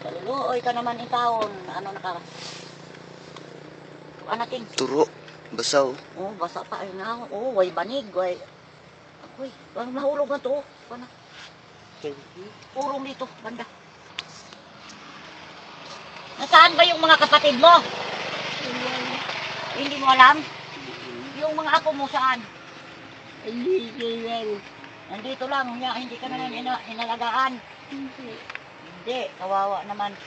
Kaluluoy ka naman itaon. Ano naka... Anating? Turo. Basaw. Oh, basa pa. Ayun na. Oh, way banig. Way... Akoy, parang nahulog na to. Ano? Purong dito, banda. Nasaan ba yung mga kapatid mo? Hindi mo alam? Yung mga apo mo saan? Nandito lang. Hindi ka na inalagaan. Hindi, kawawa naman.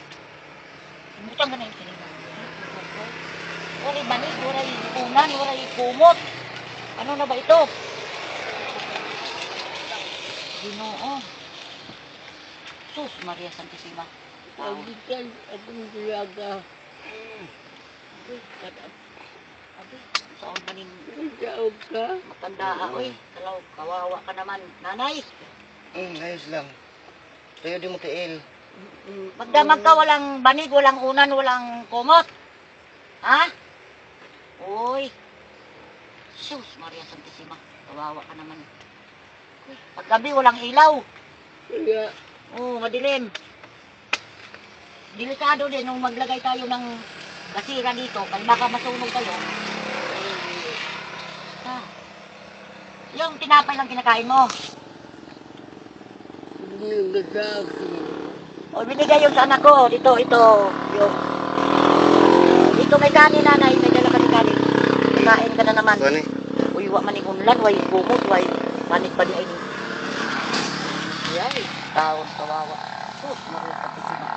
Butang ka na yung sinigay. Waray banig, waray unan, waray kumot. Ano na ba ito? Ginoo. Sus, Maria Santissima. Agitan akong talaga. Abi, saan ka nin Taog ka. matanda oy. Kalaw, kawawa ka naman. Nanay, Ayos lang. Tayo di mo tiil. magdamag ka, walang banig, walang unan, walang kumot. Ha? Uy. Sus, Maria Santissima. Kawawa ka naman. Paggabi, walang ilaw. Kaya, Madilim. Delikado din nung maglagay tayo ng gasira dito. Kasi baka masunog tayo. Yung tinapay lang kinakain mo. nagkasaki. Binigay yung sa anak ko. Dito, ito. Yung... Dito may kanin, nanay. May dala kami kanin. Kain ka na naman. Kuan eh. Uy, wa maning unlan. Way kumot. Way panik pa di ay ni. Yay. Taon, kawawa. Sus, Maria Santissima.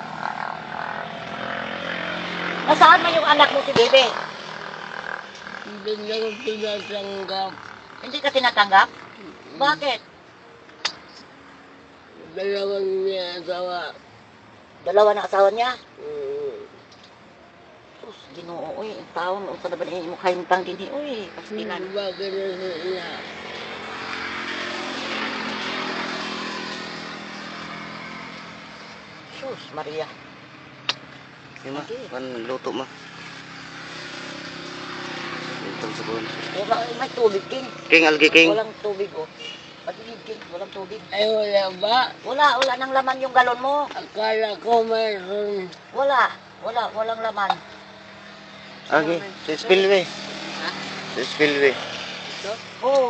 Nasaan man yung anak mo si Bebe? Hindi na ako tinatanggap. Hindi ka tinatanggap? Bakit? Dalawang niya asawa. Dalawa na asawa niya? Sus, Ginoo, uy. Ang taon, unsa na ba niya mukha yung tang din? Uy, pastilan. Bakit na siya? Sus, Maria. Di ma. Kan luto ma. Itong sabon. May tubig, King. King algi king. Walang tubig, oh. Pag-ibig, King. Walang tubig. Ay, wala ba? Wala nang laman yung galon mo. Akala ko mayroon. Walang laman. Agi. Sa spillway. Ha? Sa spillway. Oo.